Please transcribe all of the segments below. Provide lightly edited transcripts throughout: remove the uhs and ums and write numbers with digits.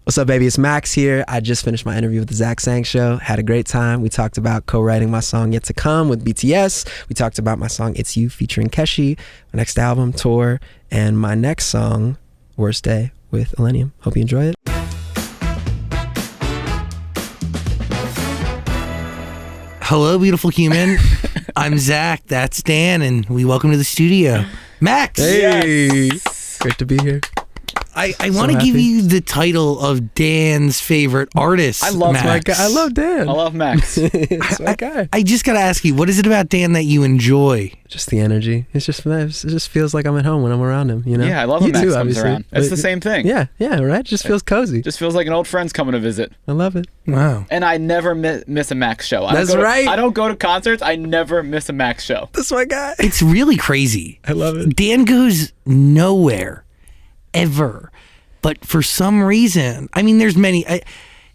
What's up, baby? It's Max here. I just finished my interview with the Zach Sang Show. Had a great time. We talked about co-writing my song Yet to Come with BTS. We talked about my song It's You featuring Keshi, my next album, Tour, and my next song, Worst Day with Illenium. Hope you enjoy it. Hello, beautiful human. I'm Zach. That's Dan, and we welcome to the studio. Max! Hey! Yes. Great to be here. I want to give you the title of Dan's favorite artist. I love my guy. I love Dan. I love Max. It's my guy. I just got to ask you, what is it about Dan that you enjoy? Just the energy. It's just nice. It just feels like I'm at home when I'm around him, you know? Yeah, I love when Max comes around. It's the same thing. Yeah, right? It just feels cozy. Just feels like an old friend's coming to visit. I love it. Wow. And I never miss a Max show. That's right. I don't go to concerts. I never miss a Max show. That's my guy. It's really crazy. I love it. Dan goes nowhere, ever. But for some reason, I mean, there's many.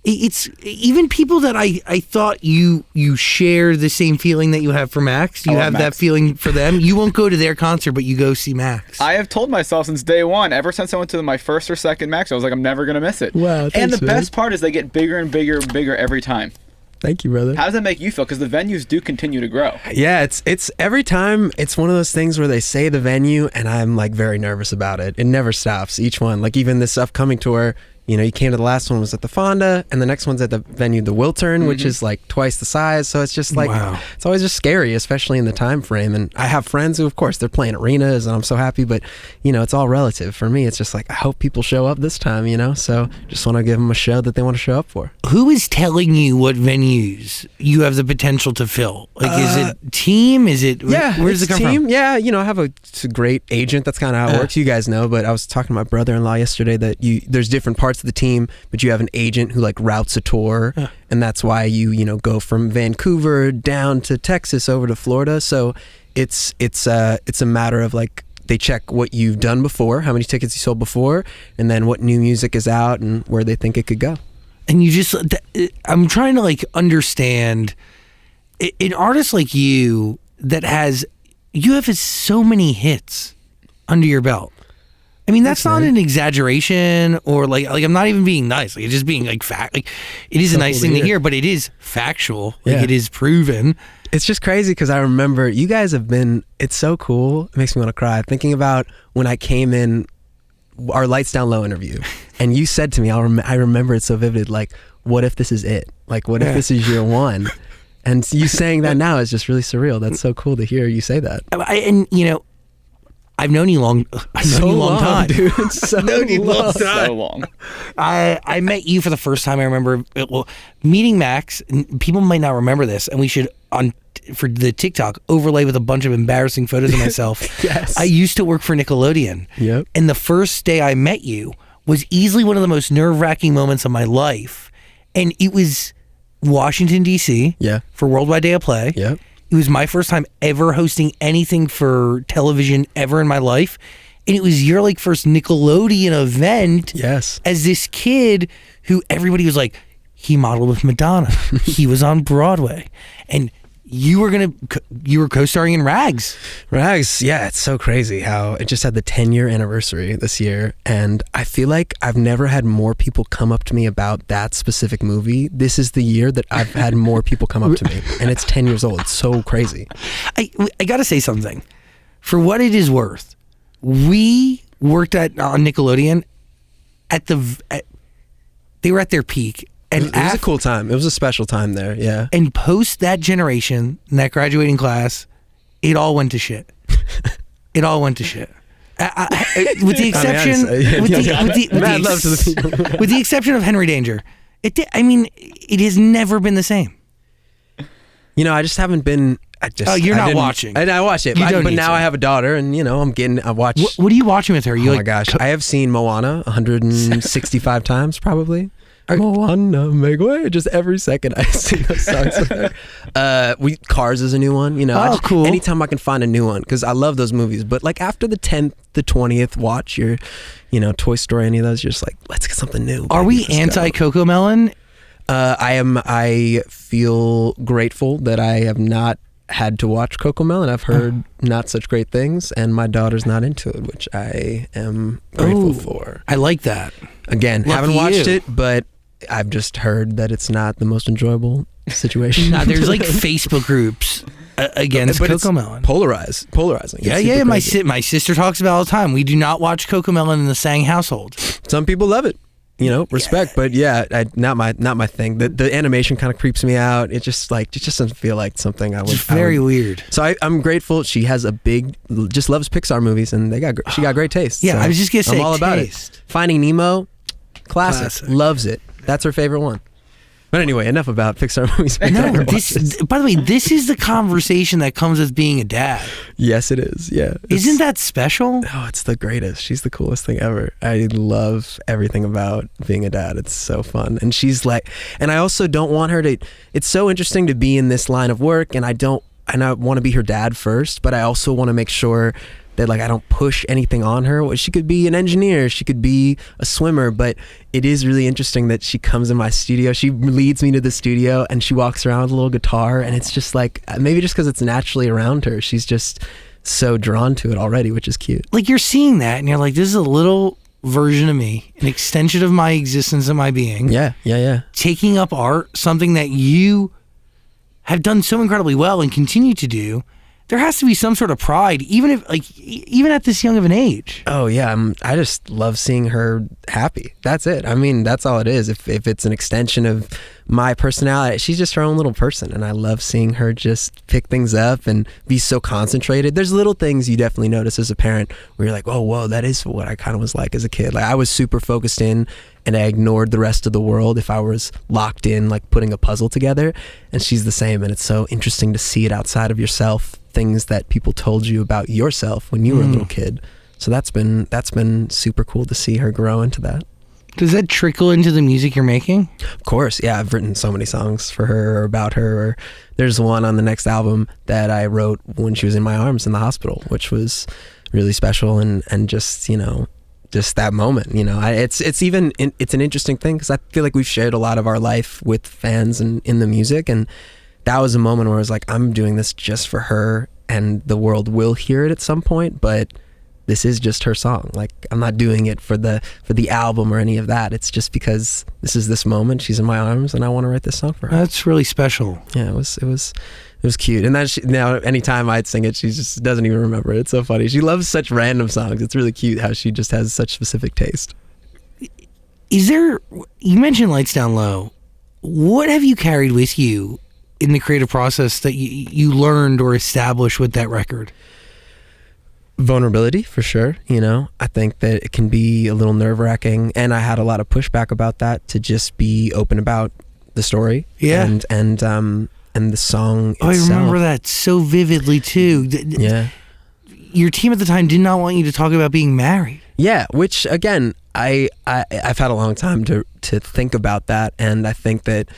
It's even people that I thought you share the same feeling that you have for Max. You have that feeling for them. You won't go to their concert, but you go see Max. I have told myself since day one, ever since I went to my first or second Max, I was like, I'm never gonna miss it. Wow. Thanks, and the man. best part is they get bigger and bigger and bigger every time. Thank you, brother. How does that make you feel? Because the venues do continue to grow. Yeah, it's every time. It's one of those things where they say the venue, and I'm like very nervous about it. It never stops. Each one, like even this upcoming tour. You know, you came to the last one was at the Fonda, and the next one's at the venue, the Wiltern, which is like twice the size. So it's just like, It's always just scary, especially in the time frame. And I have friends who, of course, they're playing arenas, and I'm so happy. But you know, it's all relative. For me, it's just like I hope people show up this time. You know, so just want to give them a show that they want to show up for. Who is telling you what venues you have the potential to fill? Like, is it team? Is it where's it come team? from? Yeah, you know, I have a great agent. That's kind of how it works. You guys know, but I was talking to my brother-in-law yesterday that there's different parts of the team, but you have an agent who like routes a tour, and that's why you go from Vancouver down to Texas over to Florida. So it's a matter of like they check what you've done before, how many tickets you sold before, and then what new music is out and where they think it could go. And I'm trying to like understand an artist like you that have so many hits under your belt. I mean, that's not an exaggeration, or like I'm not even being nice. Like, it's just being like fact. Like, it is a nice thing to hear, but it is factual. Like, it is proven. It's just crazy because I remember you guys have been. It's so cool. It makes me want to cry thinking about when I came in our Lights Down Low interview, and you said to me, I remember it so vivid. Like, what if this is it? Like, what if this is year one? And you saying that now is just really surreal. That's so cool to hear you say that. I've known you long. I've known you a long time, dude. So long. So long. I met you for the first time. I remember meeting Max. And people might not remember this, and we should for the TikTok overlay with a bunch of embarrassing photos of myself. Yes. I used to work for Nickelodeon. Yep. And the first day I met you was easily one of the most nerve-wracking moments of my life, and it was Washington D.C. For Worldwide Day of Play. Yep. It was my first time ever hosting anything for television ever in my life. And it was your like first Nickelodeon event. Yes. As this kid who everybody was like, he modeled with Madonna. He was on Broadway. And you were co-starring in Rags. Rags, yeah, it's so crazy how it just had the 10-year anniversary this year, and I feel like I've never had more people come up to me about that specific movie. This is the year that I've had more people come up to me, and it's 10 years old. It's so crazy. I gotta say something. For what it is worth, we worked on Nickelodeon they were at their peak. And it was a cool time. It was a special time there, yeah. And post that generation, that graduating class, it all went to shit. It all went to shit. With the exception, with the exception of Henry Danger, it has never been the same. You know, I just haven't been. You're not watching. I watch it, but now I have a daughter, and I watch. What are you watching with her? My gosh, I have seen Moana 165 times probably. Moana, make way. Just every second I sing those songs with her. Cars is a new one, cool. Anytime I can find a new one, because I love those movies. But like after the 10th, the 20th watch, Toy Story, any of those, you're just like, let's get something new. Are we anti-Coco Melon? I feel grateful that I have not had to watch Cocomelon. I've heard not such great things, and my daughter's not into it, which I am grateful for. I like that. Again, Lucky haven't watched you. it, but I've just heard that it's not the most enjoyable situation. Nah, there's like Facebook groups against But it's Cocomelon. polarizing. It's Yeah, super crazy. my sister talks about it all the time. We do not watch Cocomelon in the Sang household. Some people love it. Respect, but not my thing. The animation kind of creeps me out. It just doesn't feel like something I would. It's very weird. So I'm grateful. She has just loves Pixar movies, and she got great taste. Yeah, so I was just gonna say I'm all about taste. it. Finding Nemo, classic. Classic. Loves it. That's her favorite one. But anyway, enough about Pixar movies. No, by the way, this is the conversation that comes with being a dad. Yes, it is. Yeah. Isn't that special? Oh, it's the greatest. She's the coolest thing ever. I love everything about being a dad. It's so fun. And she's like, and I also don't want her to, it's so interesting to be in this line of work, and I want to be her dad first, but I also want to make sure that I don't push anything on her. Well, she could be an engineer, she could be a swimmer, but it is really interesting that she comes in my studio. She leads me to the studio and she walks around with a little guitar, and it's just maybe just because it's naturally around her, she's just so drawn to it already, which is cute. Like, you're seeing that and you're like, this is a little version of me, an extension of my existence and my being. Yeah. Taking up art, something that you have done so incredibly well and continue to do. There has to be some sort of pride, even at this young of an age. Oh yeah, I just love seeing her happy. That's it. I mean, that's all it is. If it's an extension of my personality, she's just her own little person, and I love seeing her just pick things up and be so concentrated. There's little things you definitely notice as a parent where you're like, oh, whoa, that is what I kind of was like as a kid. Like, I was super focused in, and I ignored the rest of the world if I was locked in, putting a puzzle together. And she's the same, and it's so interesting to see it outside of yourself, things that people told you about yourself when you were a little kid. So that's been super cool to see her grow into that. Does that trickle into the music you're making? Of course, yeah. I've written so many songs for her or about her. Or there's one on the next album that I wrote when she was in my arms in the hospital, which was really special, and just just that moment. It's an interesting thing because I feel like we've shared a lot of our life with fans and in the music, and that was a moment where I was like, I'm doing this just for her, and the world will hear it at some point, but this is just her song. I'm not doing it for the album or any of that. It's just because this is this moment. She's in my arms, and I want to write this song for her. That's really special. Yeah, it was cute. And then now anytime I'd sing it, she just doesn't even remember it. It's so funny. She loves such random songs. It's really cute how she just has such specific taste. You mentioned Lights Down Low. What have you carried with you in the creative process that you learned or established with that record? Vulnerability, for sure. I think that it can be a little nerve-wracking, and I had a lot of pushback about that, to just be open about the story. Yeah. And the song itself. I remember that so vividly too. Yeah. Your team at the time did not want you to talk about being married. Yeah, which again, I've had a long time to think about that, and I think that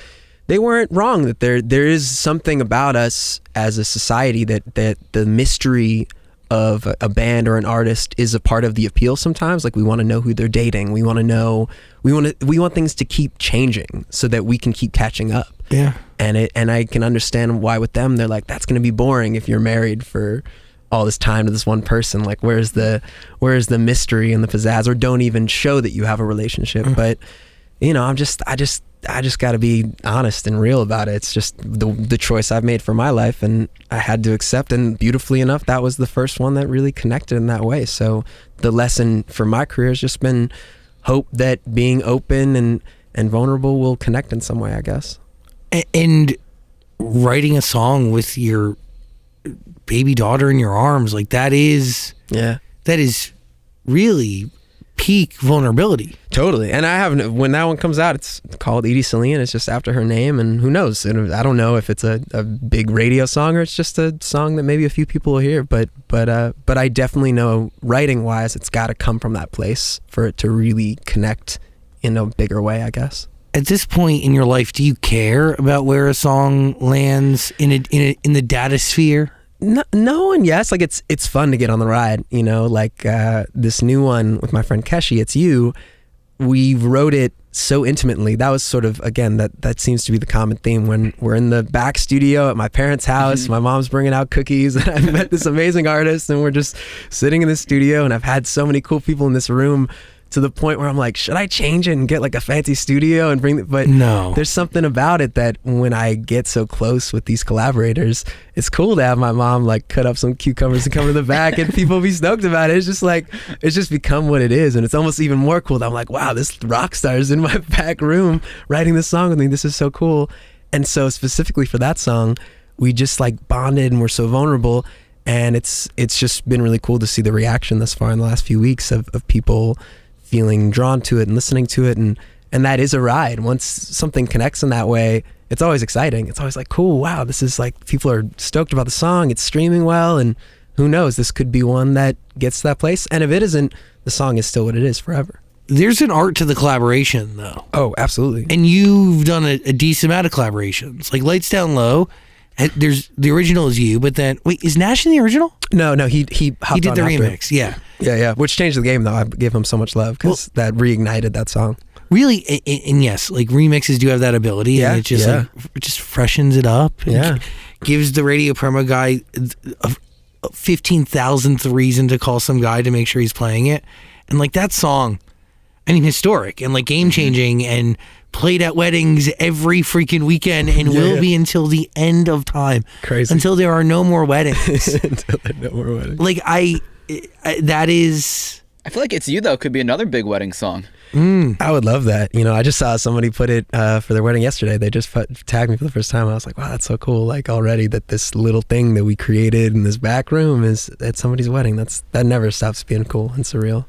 they weren't wrong, that there is something about us as a society that the mystery of a band or an artist is a part of the appeal sometimes. We want to know who they're dating. We want to know, we want things to keep changing so that we can keep catching up. Yeah. And I can understand why with them, they're like, that's going to be boring if you're married for all this time to this one person. Where's the mystery and the pizzazz, or don't even show that you have a relationship. But I just got to be honest and real about it. It's just the choice I've made for my life, and I had to accept. And beautifully enough, that was the first one that really connected in that way. So the lesson for my career has just been hope that being open and vulnerable will connect in some way, I guess. And writing a song with your baby daughter in your arms, that is really peak vulnerability. Totally. And when that one comes out, it's called Edie Celine. It's just after her name, and who knows? I don't know if it's a big radio song or it's just a song that maybe a few people will hear, but I definitely know, writing wise, it's got to come from that place for it to really connect in a bigger way, I guess. At this point in your life, do you care about where a song lands in the data sphere? No and yes. It's fun to get on the ride, this new one with my friend Keshi, It's You, we wrote it so intimately. That was sort of, again, that seems to be the common theme when we're in the back studio at my parents' house. My mom's bringing out cookies and I've met this amazing artist and we're just sitting in the studio, and I've had so many cool people in this room to the point where I'm like, should I change it and get like a fancy studio and bring it? But no, there's something about it that when I get so close with these collaborators, it's cool to have my mom like cut up some cucumbers and cover the back and people be stoked about it. It's just like, it's just become what it is. And it's almost even more cool that I'm like, wow, this rock star is in my back room writing this song with me. This is so cool. And so specifically for that song, we just like bonded and we're so vulnerable. And it's just been really cool to see the reaction thus far in the last few weeks of people feeling drawn to it and listening to it, and that is a ride. Once something connects in that way, it's always exciting. It's always like, cool, wow, this is like, people are stoked about the song, it's streaming well, and who knows, this could be one that gets to that place. And if it isn't, the song is still what it is forever. There's an art to the collaboration though. Oh, absolutely. And you've done a decent amount of collaborations, like Lights Down Low. There's the original is you, but then wait, is Nash in the original? No, he did the remix. Yeah, which changed the game though. I gave him so much love because that reignited that song. Really, and yes, like remixes do have that ability, and it just like it just freshens it up. And gives the radio promo guy a 15,000th reason to call some guy to make sure he's playing it. And like that song, I mean, historic and like game changing and played at weddings every freaking weekend and will be until the end of time. Crazy. Until there are no more weddings. Until there are no more weddings. Like that is... I feel like It's You, though, could be another big wedding song. I would love that. You know, I just saw somebody put it for their wedding yesterday. They just tagged me for the first time. I was like, wow, that's so cool. Like already that this little thing that we created in this back room is at somebody's wedding. That never stops being cool and surreal.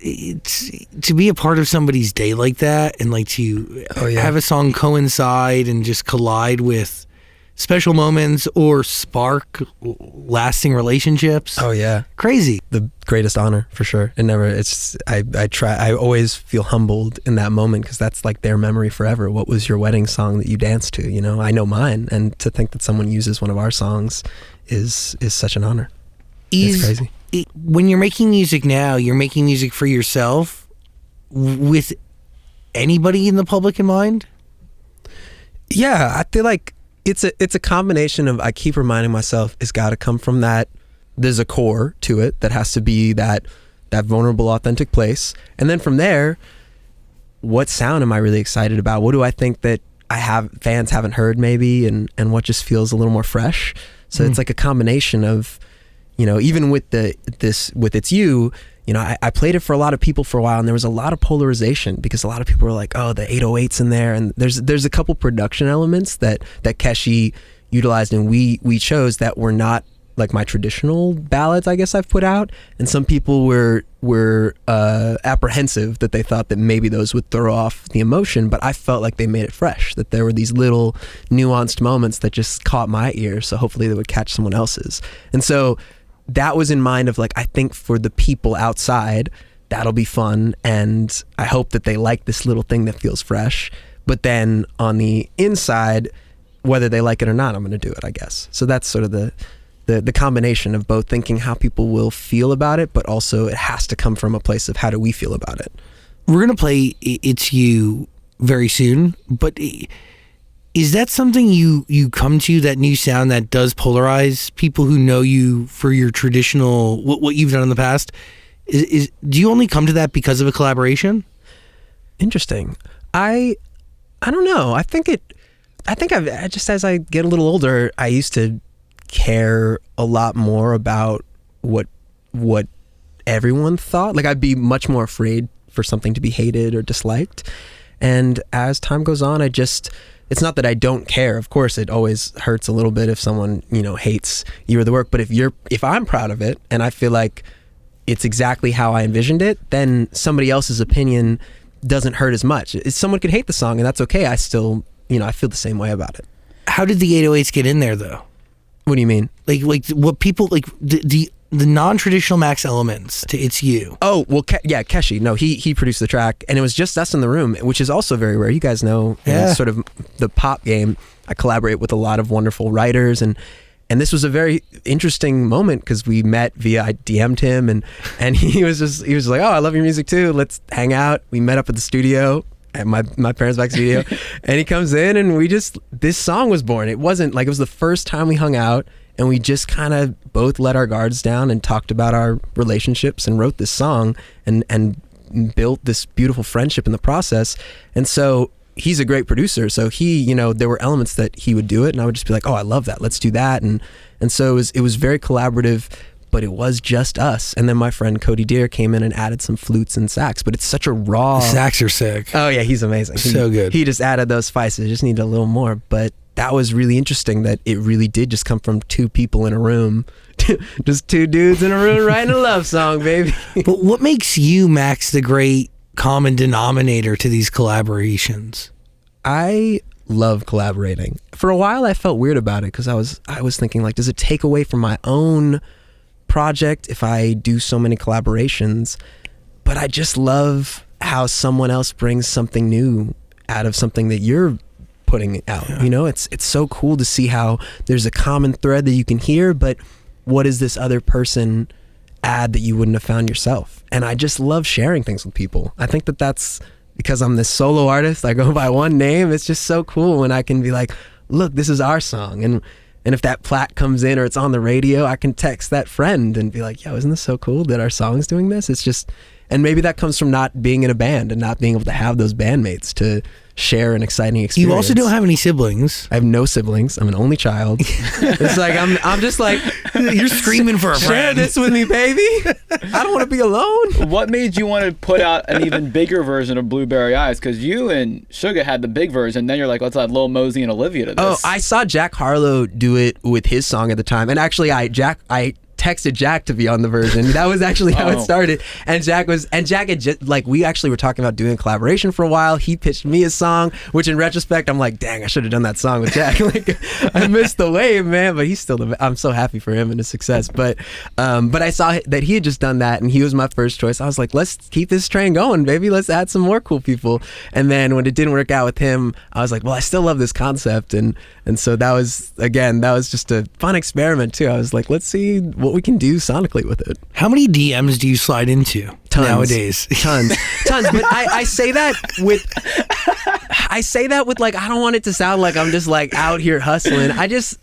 It's to be a part of somebody's day like that, and like to have a song coincide and just collide with special moments or spark lasting relationships. Oh yeah, crazy. The greatest honor for sure. I always feel humbled in that moment because that's like their memory forever. What was your wedding song that you danced to? You know, I know mine, and to think that someone uses one of our songs is such an honor. It's crazy. When you're making music now, you're making music for yourself with anybody in the public in mind? Yeah, I feel like it's a combination of, I keep reminding myself it's got to come from that. There's a core to it that has to be that vulnerable, authentic place. And then from there, what sound am I really excited about? What do I think that fans haven't heard maybe, and what just feels a little more fresh? So it's like a combination of, you know, even with It's You, you know, I played it for a lot of people for a while, and there was a lot of polarization because a lot of people were like, oh, the 808's in there, and there's a couple production elements that Keshi utilized and we chose that were not like my traditional ballads, I guess I've put out, and some people were apprehensive that they thought that maybe those would throw off the emotion, but I felt like they made it fresh, that there were these little nuanced moments that just caught my ear, so hopefully they would catch someone else's. And so that was in mind of like, I think for the people outside, that'll be fun, and I hope that they like this little thing that feels fresh. But then on the inside, whether they like it or not, I'm going to do it, I guess. So that's sort of the combination of both thinking how people will feel about it, but also it has to come from a place of how do we feel about it. We're going to play It's You very soon, but is that something you come to, that new sound that does polarize people who know you for your traditional, what you've done in the past? Do you only come to that because of a collaboration? Interesting. I don't know. I think I've just, as I get a little older, I used to care a lot more about what everyone thought. Like I'd be much more afraid for something to be hated or disliked. And as time goes on, it's not that I don't care. Of course, it always hurts a little bit if someone, you know, hates you or the work. But if I'm proud of it and I feel like it's exactly how I envisioned it, then somebody else's opinion doesn't hurt as much. Someone could hate the song and that's okay. I still, you know, I feel the same way about it. How did the 808s get in there though? What do you mean? Like what people like the non-traditional Max elements to It's You. Oh, well, Keshi. No, he produced the track, and it was just us in the room, which is also very rare. You guys know, in sort of the pop game, I collaborate with a lot of wonderful writers, and And this was a very interesting moment because we met via, I DM'd him and he was like, oh, I love your music too. Let's hang out. We met up at the studio, at my parents' back studio, and he comes in and this song was born. It was the first time we hung out, and we just kind of both let our guards down and talked about our relationships and wrote this song and built this beautiful friendship in the process. And so he's a great producer, so he, there were elements that he would do it and I would just be like, oh, I love that, let's do that. And so it was very collaborative, but it was just us. And then my friend Cody Deere came in and added some flutes and sax, but it's such a raw... The sax are sick. Oh yeah, he's amazing. So good. He just added those spices, just needed a little more. But that was really interesting that it really did just come from two people in a room. Just two dudes in a room writing a love song, baby. But what makes you, Max, the great common denominator to these collaborations? I love collaborating. For a while I felt weird about it because I was thinking, like, does it take away from my own project if I do so many collaborations? But I just love how someone else brings something new out of something that you're putting out. Yeah. It's so cool to see how there's a common thread that you can hear, but what does this other person add that you wouldn't have found yourself? And I just love sharing things with people. I think that that's because I'm this solo artist. I go by one name. It's just so cool when I can be like, look, this is our song. And if that plat comes in or it's on the radio, I can text that friend and be like, yo, isn't this so cool that our song's doing this? It's just, and maybe that comes from not being in a band and not being able to have those bandmates to share an exciting experience. You also don't have any siblings. I have no siblings. I'm an only child. It's like I'm just like, you're screaming for a friend. Share this with me, baby. I don't want to be alone. What made you want to put out an even bigger version of Blueberry Eyes? Because you and Suga had the big version. Then you're like, let's add Lil Mosey and Olivia to this. Oh, I saw Jack Harlow do it with his song at the time, and actually, I texted Jack to be on the version. That was actually how it started. And Jack had just, like, we actually were talking about doing a collaboration for a while. He pitched me a song, which in retrospect, I'm like, dang, I should have done that song with Jack. Like, I missed the wave, man. But he's still, I'm so happy for him and his success. But I saw that he had just done that, and he was my first choice. I was like, let's keep this train going, baby. Let's add some more cool people. And then when it didn't work out with him, I was like, well, I still love this concept. And so that was just a fun experiment too. I was like, let's see what we can do sonically with it. How many DMs do you slide into nowadays? Tons. But I say that with like, I don't want it to sound like I'm just like out here hustling. I just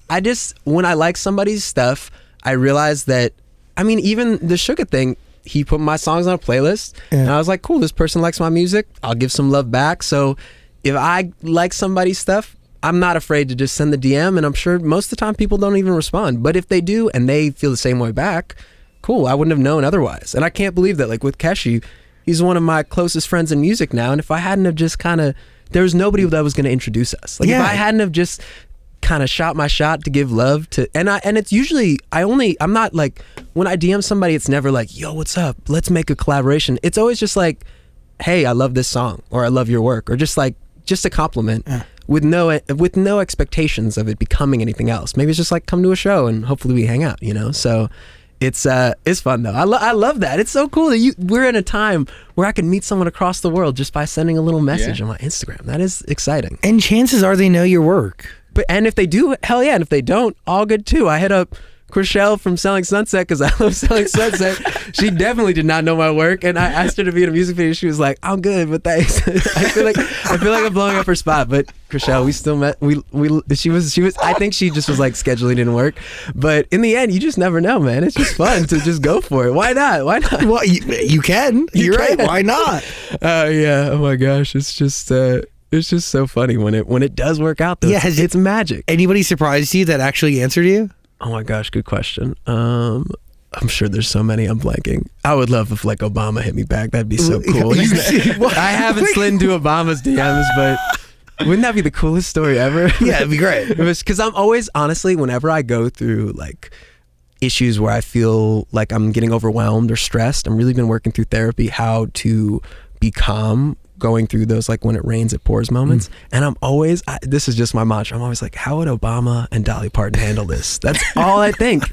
when I like somebody's stuff, I realize that, I mean, even the Suga thing, he put my songs on a playlist, and I was like, cool, this person likes my music, I'll give some love back. So if I like somebody's stuff, I'm not afraid to just send the DM, and I'm sure most of the time people don't even respond. But if they do and they feel the same way back, cool, I wouldn't have known otherwise. And I can't believe that, like with Keshi, he's one of my closest friends in music now, and if I hadn't have just there was nobody that was going to introduce us. Like, if I hadn't have just kind of shot my shot to give love to, and it's usually, I'm not like, when I DM somebody, it's never like, yo, what's up? Let's make a collaboration. It's always just like, hey, I love this song, or I love your work, or just a compliment. Yeah. With no expectations of it becoming anything else. Maybe it's just like, come to a show and hopefully we hang out, So it's fun though. I love that. It's so cool that we're in a time where I can meet someone across the world just by sending a little message on my Instagram. That is exciting. And chances are they know your work. And if they do, hell yeah. And if they don't, all good too. I hit up Chriselle from Selling Sunset because I love Selling Sunset. She definitely did not know my work, and I asked her to be in a music video. She was like, "I'm good, but thanks." I feel like I'm blowing up her spot. But Chriselle, we still met. She was. I think she just was like, scheduling didn't work. But in the end, you just never know, man. It's just fun to just go for it. Why not? Well, you can. You're right. Why not? Yeah. Oh my gosh, it's just so funny when it does work out. Though. Yeah, it's magic. Anybody surprised you that actually answered you? Oh my gosh, good question. I'm sure there's so many I'm blanking. I would love if like Obama hit me back. That'd be so cool. I haven't slid into Obama's DMs, but wouldn't that be the coolest story ever? Yeah, it'd be great. Because I'm always, honestly, whenever I go through like issues where I feel like I'm getting overwhelmed or stressed, I'm really been working through therapy how to be calm going through those like when it rains it pours moments, and I'm always this is just my mantra. I'm always like, how would Obama and Dolly Parton handle this? That's all I think.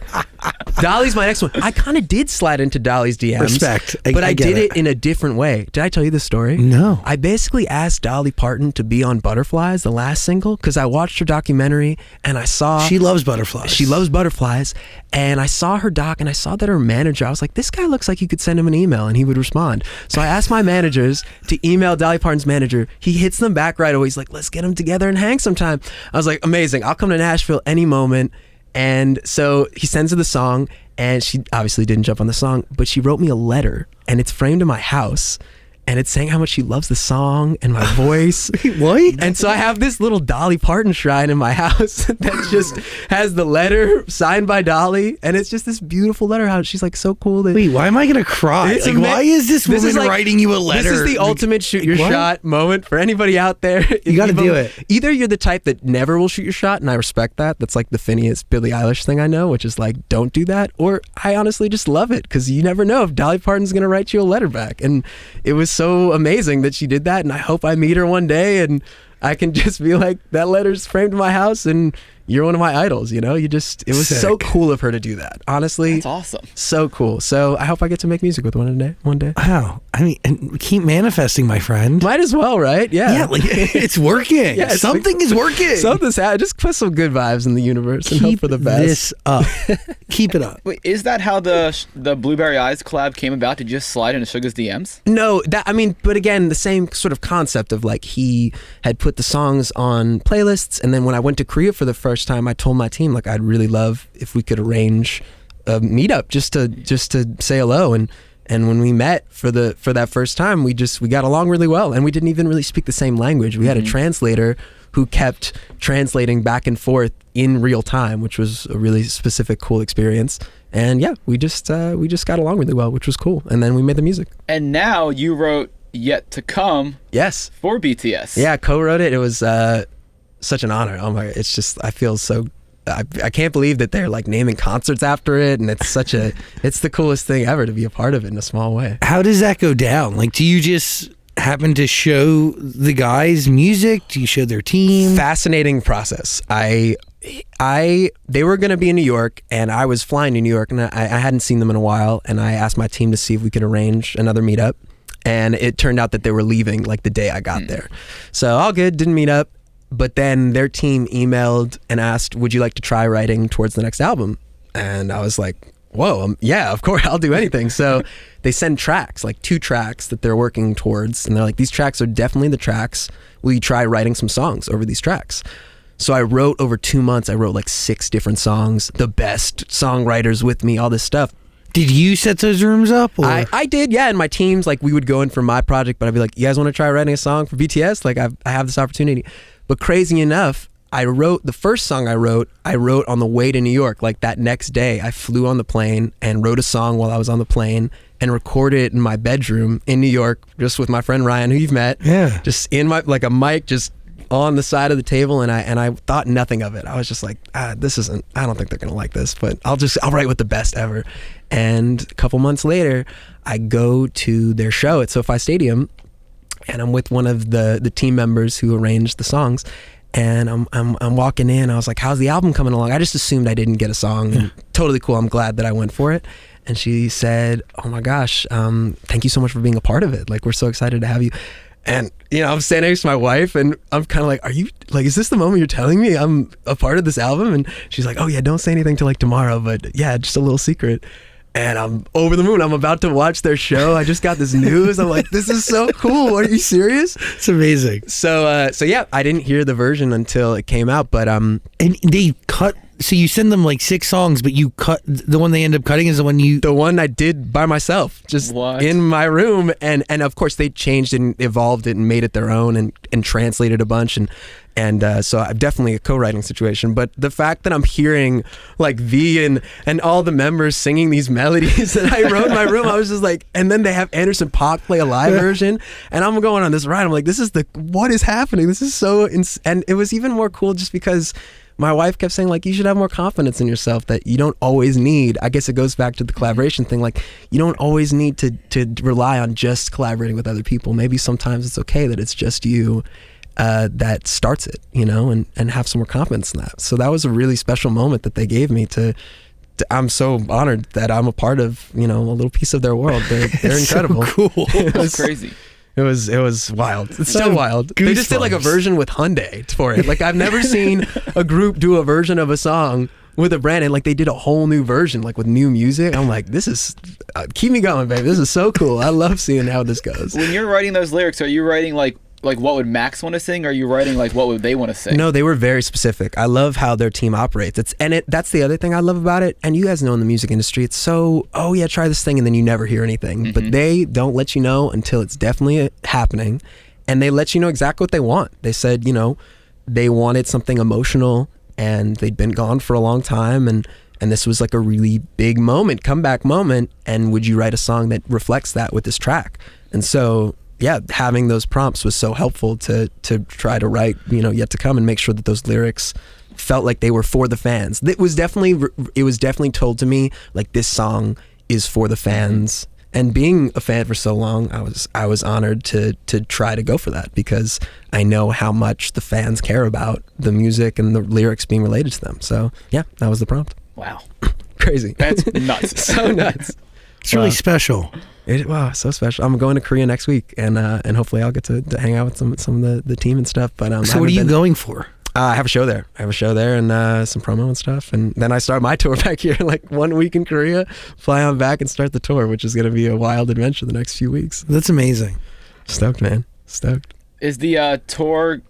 Dolly's my next one. I kind of did slide into Dolly's DMs. Respect. But I get did it in a different way. Did I tell you this story? No. I basically asked Dolly Parton to be on Butterflies, the last single, because I watched her documentary and I saw She loves butterflies. she loves butterflies, and I saw her doc and I saw that her manager, I was like, this guy looks like you could send him an email and he would respond. So I asked my managers to email Dolly Parton's manager. He hits them back right away. He's like, let's get them together and hang sometime. I was like, amazing. I'll come to Nashville any moment. And so he sends her the song, and she obviously didn't jump on the song, but she wrote me a letter, and it's framed in my house. And it's saying how much she loves the song and my voice. What? And so I have this little Dolly Parton shrine in my house that just has the letter signed by Dolly. And it's just this beautiful letter. How she's like so cool. That Wait, why am I gonna cry? It's Like, ama- why is this woman like- writing you a letter? This is the ultimate shoot your What? shot moment for anybody out there. You gotta do it. Either you're the type that never will shoot your shot, and I respect that. That's like the Phineas Billie Eilish thing I know, which is like, don't do that. Or I honestly just love it because you never know if Dolly Parton's gonna write you a letter back. And it was so amazing that she did that, and I hope I meet her one day and I can just be like, that letter's framed in my house and you're one of my idols, you know? It was so Sick. cool of her to do that. Honestly, That's awesome. so cool. So I hope I get to make music with one day. Wow. I mean, and keep manifesting, my friend. Might as well, right? Yeah. Yeah, like it's working. Yeah, it's Something is working. Something's happening. Just put some good vibes in the universe and hope Keep for the best. this up. Keep it up. Wait, is that how the Blueberry Eyes collab came about? Did you just slide into Suga's DMs? No, but again, the same sort of concept of like he had put the songs on playlists, and then when I went to Korea for the first time, I told my team like I'd really love if we could arrange a meetup just to say hello, and when we met for that first time, we got along really well, and we didn't even really speak the same language. We had a translator who kept translating back and forth in real time, which was a really specific, cool experience. And yeah, we just got along really well, which was cool. And then we made the music. And now you wrote Yet to Come Yes. for BTS. Yeah, I co-wrote it. It was such an honor. Oh my, it's just, I feel so, I can't believe that they're like naming concerts after it. And it's it's the coolest thing ever to be a part of it in a small way. How does that go down? Like, do you just happen to show the guys music? Do you show their team? Fascinating process. They were going to be in New York, and I was flying to New York, and I hadn't seen them in a while, and I asked my team to see if we could arrange another meetup, and it turned out that they were leaving like the day I got there. So all good, didn't meet up, but then their team emailed and asked, would you like to try writing towards the next album? And I was like, whoa, yeah, of course, I'll do anything. So they send tracks, like 2 tracks that they're working towards, and they're like, these tracks are definitely the tracks. Will you try writing some songs over these tracks? So I wrote over 2 months, I wrote like 6 different songs, the best songwriters with me, all this stuff. Did you set those rooms up? Or? I did, yeah, and my teams, like we would go in for my project, but I'd be like, you guys want to try writing a song for BTS? Like I have this opportunity. But crazy enough, the first song I wrote on the way to New York. Like that next day, I flew on the plane and wrote a song while I was on the plane and recorded it in my bedroom in New York, just with my friend Ryan, who you've met. Yeah. Just in my, like a mic, just on the side of the table, and I thought nothing of it. I was just like, I don't think they're gonna like this, but I'll write with the best ever. And a couple months later, I go to their show at SoFi Stadium, and I'm with one of the team members who arranged the songs, and I'm walking in. I was like, how's the album coming along? I just assumed I didn't get a song. And totally cool. I'm glad that I went for it. And she said, oh my gosh, thank you so much for being a part of it. Like, we're so excited to have you. And, you know, I'm standing next to my wife, and I'm kind of like, is this the moment you're telling me I'm a part of this album? And she's like, oh yeah, don't say anything till like tomorrow, but yeah, just a little secret. And I'm over the moon. I'm about to watch their show. I just got this news. I'm like, this is so cool. Are you serious? It's amazing. So yeah, I didn't hear the version until it came out, but And they cut. So you send them like 6 songs, but you cut the one they end up cutting is the one you. the one I did by myself, just What? in my room, and of course they changed and evolved it and made it their own and translated a bunch, and so I'm definitely a co-writing situation. But the fact that I'm hearing like V and all the members singing these melodies that I wrote in my room, I was just like, and then they have Anderson .Paak play a live version, and I'm going on this ride. I'm like, what is happening? This is so and it was even more cool just because my wife kept saying, like, you should have more confidence in yourself, that you don't always need, I guess it goes back to the collaboration thing, like, you don't always need to rely on just collaborating with other people. Maybe sometimes it's okay that it's just you that starts it, you know, and have some more confidence in that. So that was a really special moment that they gave me to I'm so honored that I'm a part of, you know, a little piece of their world. They're incredible. So cool. That's crazy. It was wild. It's still wild. They just did like a version with Hyundai for it. Like, I've never seen a group do a version of a song with a brand, and like they did a whole new version, like with new music. I'm like, this is keep me going, baby. This is so cool. I love seeing how this goes. When you're writing those lyrics, are you writing like what would Max want to sing? Or are you writing like what would they want to sing? No, they were very specific. I love how their team operates. That's the other thing I love about it. And you guys know in the music industry, it's so, oh yeah, try this thing, and then you never hear anything. But they don't let you know until it's definitely happening, and they let you know exactly what they want. They said, you know, they wanted something emotional, and they'd been gone for a long time, and this was like a really big moment, comeback moment, and would you write a song that reflects that with this track? And so, yeah, having those prompts was so helpful to try to write, you know, Yet to Come, and make sure that those lyrics felt like they were for the fans. It was definitely told to me, like, this song is for the fans. And being a fan for so long, I was honored to try to go for that, because I know how much the fans care about the music and the lyrics being related to them. So yeah, that was the prompt. Wow. Crazy. That's nuts. So nuts. It's really special. Wow, so special. I'm going to Korea next week, and hopefully I'll get to hang out with some of the team and stuff. But so what are you going for? I have a show there. And some promo and stuff. And then I start my tour back here, like 1 week in Korea, fly on back and start the tour, which is going to be a wild adventure the next few weeks. That's amazing. Stoked, man. Stoked. Is the tour,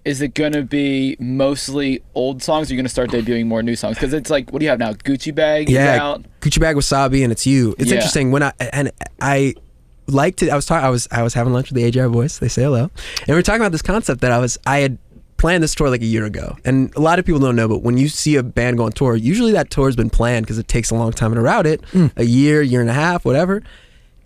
is it going to be mostly old songs, or are you going to start debuting more new songs? Because it's like, what do you have now? Gucci Bag is out? Gucci Bag, Wasabi, and It's You. It's interesting. When I like to, I was having lunch with the AJR Boys. They say hello. And we were talking about this concept that I had planned this tour like a year ago. And a lot of people don't know, but when you see a band go on tour, usually that tour has been planned, because it takes a long time to route it, a year and a half, whatever.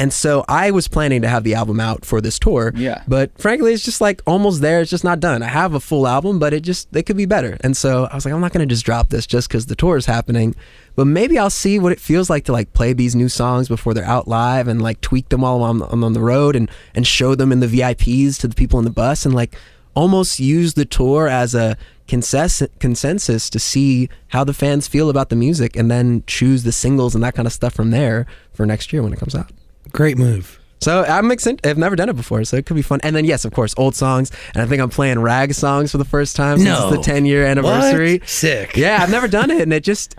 And so I was planning to have the album out for this tour. Yeah. But frankly, it's just like almost there. It's just not done. I have a full album, but they could be better. And so I was like, I'm not going to just drop this just because the tour is happening. But maybe I'll see what it feels like to like play these new songs before they're out live, and like tweak them while I'm on the road, and show them in the VIPs to the people in the bus, and like almost use the tour as a consensus to see how the fans feel about the music, and then choose the singles and that kind of stuff from there for next year when it comes out. Great move. So I'm excited. I've never done it before, so it could be fun. And then yes, of course, old songs. And I think I'm playing rag songs for the first time since it's the 10-year anniversary. What? Sick. Yeah, I've never done it, and it's just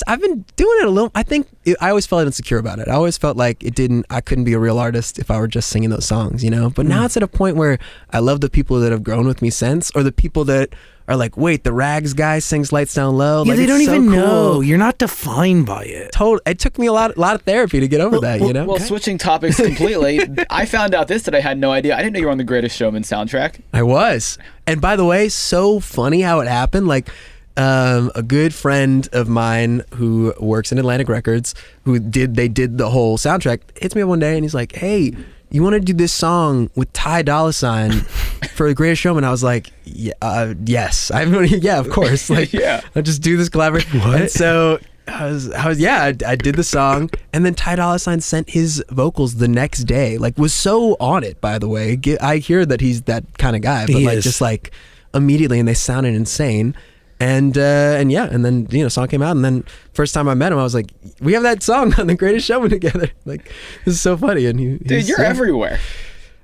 I've been doing it a little. I think I always felt insecure about it. I always felt like I couldn't be a real artist if I were just singing those songs, you know. But now it's at a point where I love the people that have grown with me since, or the people that are like, wait, the rags guy sings Lights Down Low. Yeah, like, they don't so even cool. know. You're not defined by it. It took me a lot of therapy to get over that, you know. Well, switching topics completely, I found out this that I had no idea. I didn't know you were on the Greatest Showman soundtrack. I was. And by the way, so funny how it happened. Like, a good friend of mine who works in Atlantic Records, they did the whole soundtrack, hits me up one day and he's like, hey, you want to do this song with Ty Dolla $ign for The Greatest Showman? I was like, yes. Yeah, of course. Like, yeah. I'll just do this collaboration. And so I did the song, and then Ty Dolla $ign sent his vocals the next day. Like, was so on it, by the way. I hear that he's that kind of guy, but He like is. just like immediately, and they sounded insane. And then song came out, and then first time I met him, I was like, we have that song on The Greatest Showman together. Like, this is so funny. And Dude, you're everywhere.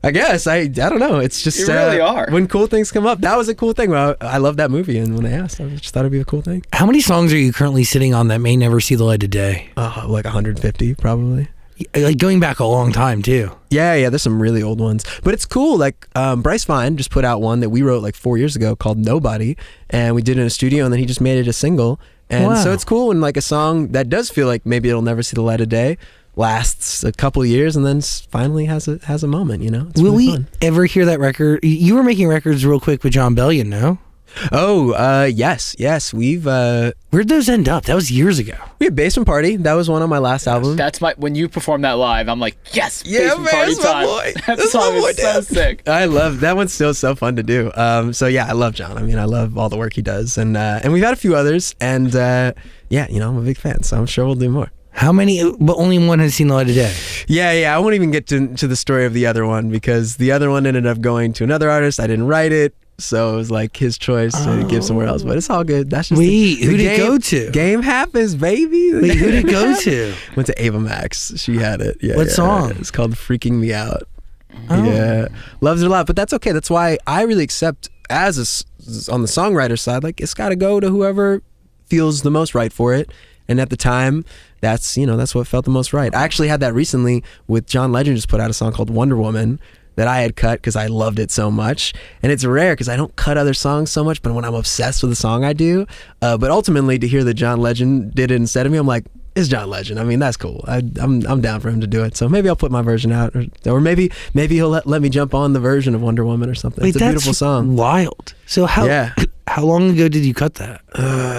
I guess I don't know. It's just You really are. When cool things come up. That was a cool thing. Well, I love that movie, and when they asked, I just thought it'd be a cool thing. How many songs are you currently sitting on that may never see the light of day? Like 150 probably. Like going back a long time too. Yeah, there's some really old ones, but it's cool. Like Bryce Vine just put out one that we wrote like 4 years ago called Nobody, and we did it in a studio, and then he just made it a single. And Wow. so it's cool when like a song that does feel like maybe it'll never see the light of day lasts a couple of years and then finally has a moment, you know. It's Will really we fun. ever hear that record? You were making records real quick with John Bellion, no? Yes. We've Where'd those end up? That was years ago. we had Basement Party. That was one on my last album. That's when you perform that live, I'm like, yes, Yeah, Basement man, Party that's my time. boy. That That's my song boy, is so Dan. sick. I love that one's still so fun to do. So yeah, I love John. I mean, I love all the work he does, and we've had a few others, and yeah, I'm a big fan, so I'm sure we'll do more. How many? But only one has seen the light of day. Yeah. I won't even get to the story of the other one because the other one ended up going to another artist. I didn't write it, so it was like his choice to give somewhere else. But it's all good. That's just Wait, the who did game, it go to? Game happens, baby. Wait, who did it go to? Went to Ava Max. She had it. Yeah. What song? It's called "Freaking Me Out." Oh. Yeah, loves it a lot. But that's okay. That's why I really accept on the songwriter side. Like it's got to go to whoever feels the most right for it. And at the time, that's what felt the most right. I actually had that recently with John Legend. Just put out a song called Wonder Woman that I had cut because I loved it so much. And it's rare because I don't cut other songs so much, but when I'm obsessed with a song, I do. But ultimately, to hear that John Legend did it instead of me, I'm like, it's John Legend. I mean, that's cool. I'm down for him to do it. So maybe I'll put my version out, or maybe he'll let me jump on the version of Wonder Woman or something. Wait, it's a beautiful song. Wild. So how long ago did you cut that?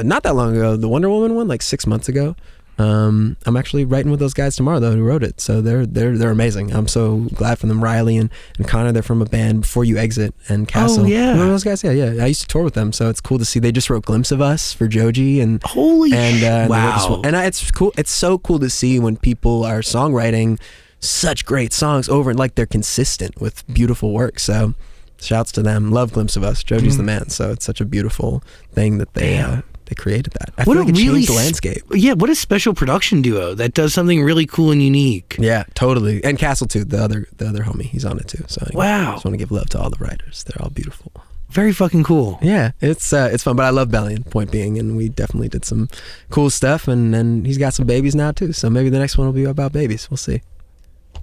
Not that long ago. The Wonder Woman one, like 6 months ago. I'm actually writing with those guys tomorrow though who wrote it, so they're amazing. I'm so glad for them. Riley and Connor, they're from a band Before You Exit and Castle. Oh yeah, remember those guys? Yeah. I used to tour with them, so it's cool to see. They just wrote Glimpse of Us for Joji and wow. And it's cool. It's so cool to see when people are songwriting such great songs over and like they're consistent with beautiful work. So shouts to them. Love Glimpse of Us. Joji's the man. So it's such a beautiful thing that they created that. I feel like it changed the landscape. Yeah, what a special production duo that does something really cool and unique. Yeah, totally. And Castle too, the other homie, he's on it too. So wow, I just want to give love to all the writers. They're all beautiful. Very fucking cool. Yeah, it's fun. But I love Bellion, point being, and we definitely did some cool stuff. And he's got some babies now too. So maybe the next one will be about babies. We'll see.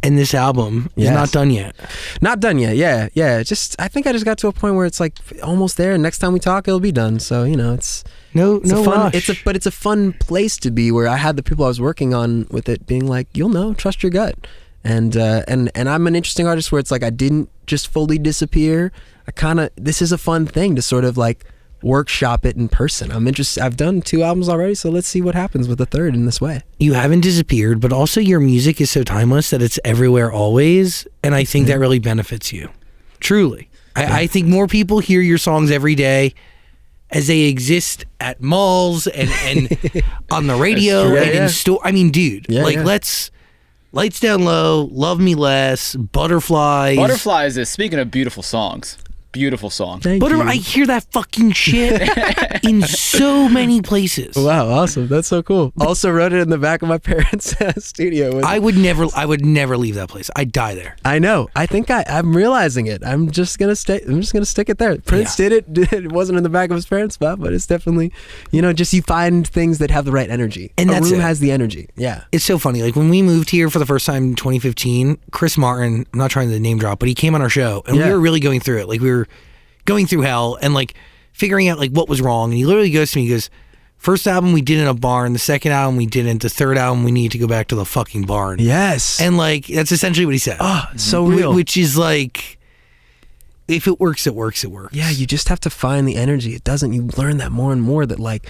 And this album is not done yet. Not done yet. Yeah. I think I just got to a point where it's like almost there. And next time we talk, it'll be done. So it's no fun, rush. It's a fun place to be where I had the people I was working on with it being like, you'll know, trust your gut. And I'm an interesting artist where it's like I didn't just fully disappear. This is a fun thing to sort of like workshop it in person. I'm interested. I've done 2 albums already, so let's see what happens with the third in this way. You haven't disappeared, but also your music is so timeless that it's everywhere always, and I think that really benefits you. Truly. I think more people hear your songs every day as they exist at malls and on the radio and in store. I mean, dude, let's Lights Down Low, Love Me Less, Butterflies. Butterflies is, speaking of beautiful songs, beautiful song. Thank you. I hear that fucking shit in so many places. Wow, awesome. That's so cool. Also wrote it in the back of my parents' studio. I would never leave that place. I'd die there. I know. I think I'm realizing it. I'm just gonna stick it there. Prince did it. It wasn't in the back of his parents' spot, but it's definitely, just you find things that have the right energy. And a room has the energy. Yeah. It's so funny. Like when we moved here for the first time in 2015, Chris Martin, I'm not trying to name drop, but he came on our show and we were really going through it. Like we were going through hell and like figuring out like what was wrong. And he literally goes to me, he goes, first album we did in a barn, the second album we didn't, the third album we need to go back to the fucking barn. Yes. And like that's essentially what he said. Oh, so real. Which is like, if it works, it works. Yeah, you just have to find the energy. It doesn't. You learn that more and more that like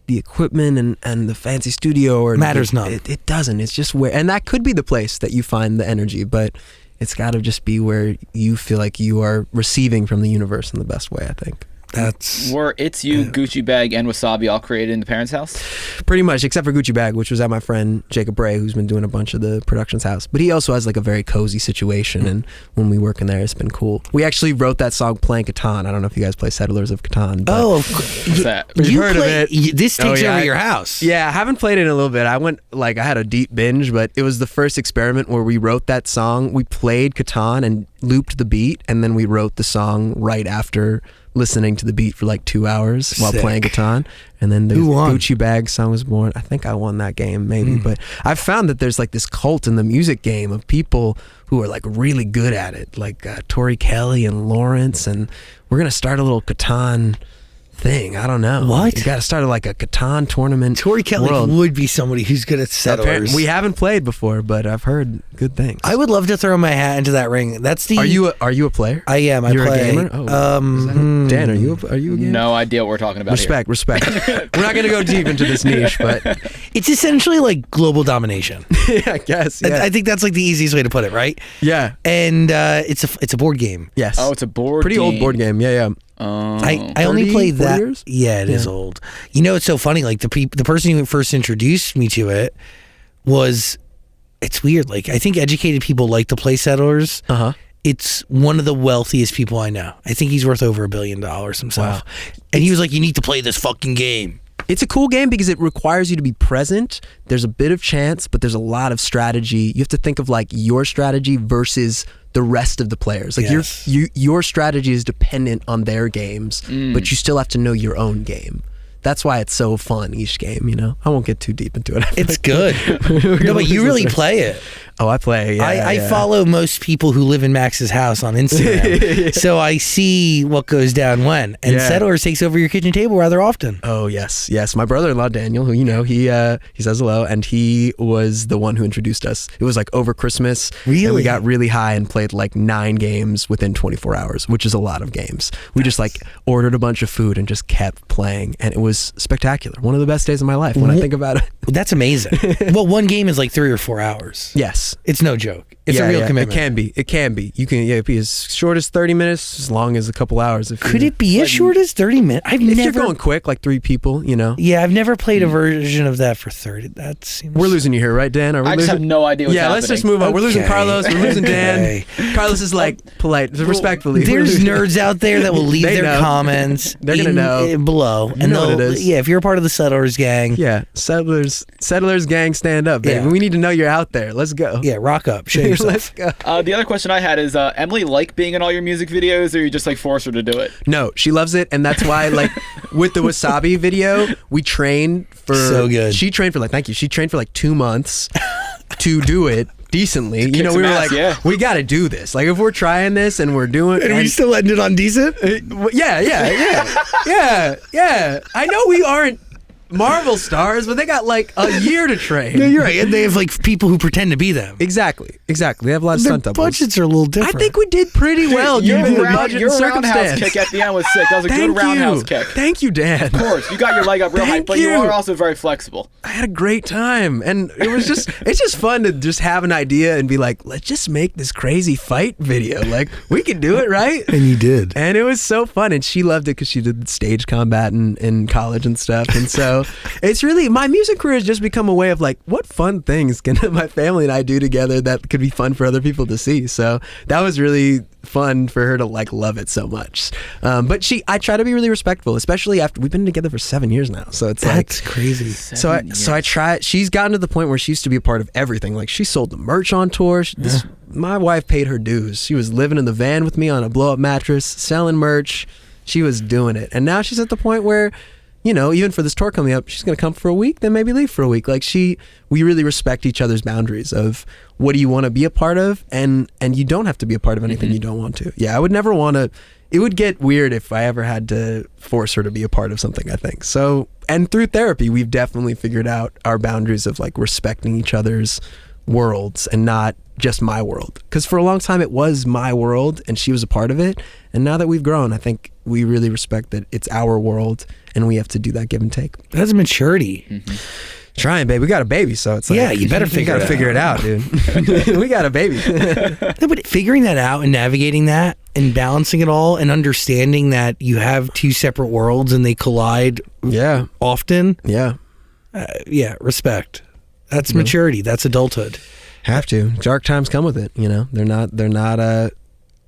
the equipment and the fancy studio or matters not. It doesn't. It's just where, and that could be the place that you find the energy, but it's got to just be where you feel like you are receiving from the universe in the best way, I think. Were It's You, Gucci Bag, and Wasabi all created in the parents' house? Pretty much, except for Gucci Bag, which was at my friend Jacob Bray, who's been doing a bunch of the production's house. But he also has like a very cozy situation, and when we work in there, it's been cool. We actually wrote that song playing Catan. I don't know if you guys play Settlers of Catan. Oh, what's that? You've heard of it. This takes over your house. Yeah, I haven't played it in a little bit. I had a deep binge, but it was the first experiment where we wrote that song. We played Catan and looped the beat, and then we wrote the song right after listening to the beat for like 2 hours while playing Catan, and then the Gucci Bag song was born. I think I won that game maybe, but I've found that there's like this cult in the music game of people who are like really good at it, like Tori Kelly and Lawrence, and we're gonna start a little Catan thing. I don't know. What? You got to start like a Catan tournament. Tori Kelly world. would be somebody who's good at settlers. We haven't played before, but I've heard good things. I would love to throw my hat into that ring. That's the. Are you a player? I am. You're play. a gamer. Oh, Dan, are you a gamer? No idea what we're talking about Respect. We're not going to go deep into this niche, but it's essentially like global domination. yeah, I guess. Yeah. I think that's like the easiest way to put it, right? Yeah. And it's a board game. Yes. Oh, it's a pretty game. old board game. Yeah. I only 30, played 40 that. years? Yeah, it is old. You know, it's so funny. Like the person who first introduced me to it was. It's weird. Like I think educated people like to play Settlers. It's one of the wealthiest people I know. I think he's worth over $1 billion himself. Wow. And he was like, "You need to play this fucking game." It's a cool game because it requires you to be present. There's a bit of chance, but there's a lot of strategy. You have to think of like your strategy versus the rest of the players. Like your strategy is dependent on their games, but you still have to know your own game. That's why it's so fun, each game, you know? I won't get too deep into it. It's good. No, but you really play it. Oh, I play, yeah. I follow most people who live in Max's house on Instagram. So I see what goes down when. And Settlers takes over your kitchen table rather often. Oh, yes. My brother-in-law, Daniel, who you know, he says hello, and he was the one who introduced us. It was like over Christmas. Really? And we got really high and played like 9 games within 24 hours, which is a lot of games. We just like ordered a bunch of food and just kept playing, and it was spectacular. One of the best days of my life when I think about it. That's amazing. Well, one game is like 3 or 4 hours. Yes. It's no joke. It's a real commitment. It can be. You can be as short as 30 minutes, as long as a couple hours. Could it be as short as 30 minutes? If you're going quick, like 3 people, you know. Yeah, I've never played a version of that for 30. That seems. We're losing you here, right, Dan? I just have no idea what's happening. Let's just move on. We're losing Carlos. We're losing Dan. Carlos is like polite, respectfully. There's nerds out there that will leave their comments. They're gonna know below, and know what it is. Yeah, if you're a part of the Settlers gang. Yeah, Settlers gang, stand up, baby. Yeah. We need to know you're out there. Let's go. Yeah, rock up, show yourself. Let's go. The other question I had is, Emily like being in all your music videos, or you just like force her to do it? No, she loves it, and that's why, like, with the Wasabi video, we trained for. So good. She trained for like, She trained for like 2 months to do it decently. You know, we some were ass, like, we got to do this. Like, if we're trying this and we're doing, And we still ended on decent? yeah. I know we aren't Marvel stars, but they got like a year to train. No, you're right. And they have like people who pretend to be them. Exactly. They have a lot of Their stunt doubles. budgets are a little different. I think we did pretty well given the budget your and roundhouse circumstance. kick at the end was sick. That was a good roundhouse kick. Thank you, Dan. Of course, you got your leg up real high, Thank but you you. are also very flexible. I had a great time, and it was it's just fun to just have an idea and be like, let's just make this crazy fight video. Like, we can do it, right? And you did. And it was so fun, and she loved it because she did stage combat in college and stuff. And so it's really, my music career has just become a way of like, what fun things can my family and I do together that could be fun for other people to see. So that was really fun for her to like love it so much. But I try to be really respectful, especially after we've been together for 7 years now. So it's That's crazy. So I try. She's gotten to the point where she used to be a part of everything. Like, she sold the merch on tour. My wife paid her dues. She was living in the van with me on a blow up mattress, selling merch. She was doing it, and now she's at the point where, you know, even for this tour coming up, she's gonna come for a week, then maybe leave for a week. Like, we really respect each other's boundaries of what do you want to be a part of, and you don't have to be a part of anything you don't want to. Yeah, I would never want to. It would get weird if I ever had to force her to be a part of something, I think. So, and through therapy, we've definitely figured out our boundaries of like respecting each other's worlds and not just my world. Because for a long time it was my world and she was a part of it. And now that we've grown, I think we really respect that it's our world and we have to do that give and take. That's maturity. Trying, babe. We got a baby, so it's like, yeah, you better figure it out, dude. We got a baby. No, but figuring that out and navigating that and balancing it all and understanding that you have 2 separate worlds and they collide often. Yeah. Yeah, respect. That's maturity. That's adulthood. Have to. Dark times come with it, you know. They're not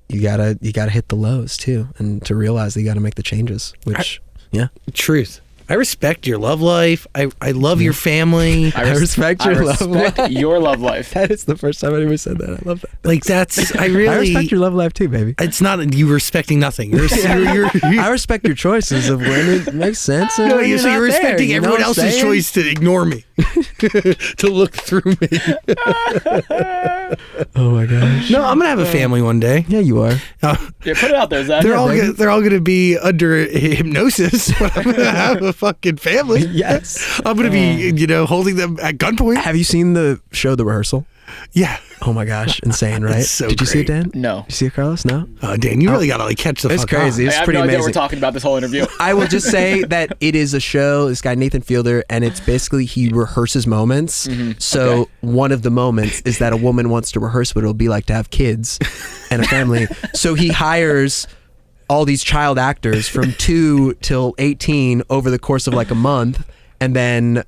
you gotta hit the lows too, and to realize that you gotta make the changes, which Truth. I respect your love life. I love your family. I respect your love life. Your love life. That is the first time I ever said that. I love that. Like, that's, I really... I respect your love life too, baby. It's not you respecting nothing. I respect your choices of when it makes sense. And No, when so you're respecting everyone else's saying? choice to ignore me, to look through me. Oh my gosh. No, I'm gonna have a family one day. Yeah, you are. Yeah, put it out there, Zach. They're all baby. they're all gonna be under hypnosis, but I'm gonna have a fucking family. Yes. I'm gonna be, holding them at gunpoint. Have you seen the show The Rehearsal? Yeah. Oh my gosh, insane, right? so Did you see it, great. Dan? No. Did you see it, Carlos? No. Dan, you really gotta catch the It's fuck crazy. on. I It's have pretty no idea what amazing. we're talking about this whole interview. I will just say that it is a show. This guy Nathan Fielder, and it's basically he rehearses moments. So Okay. one of the moments is that a woman wants to rehearse what it'll be like to have kids and a family. So he hires all these child actors from 2 till 18 over the course of like a month, and then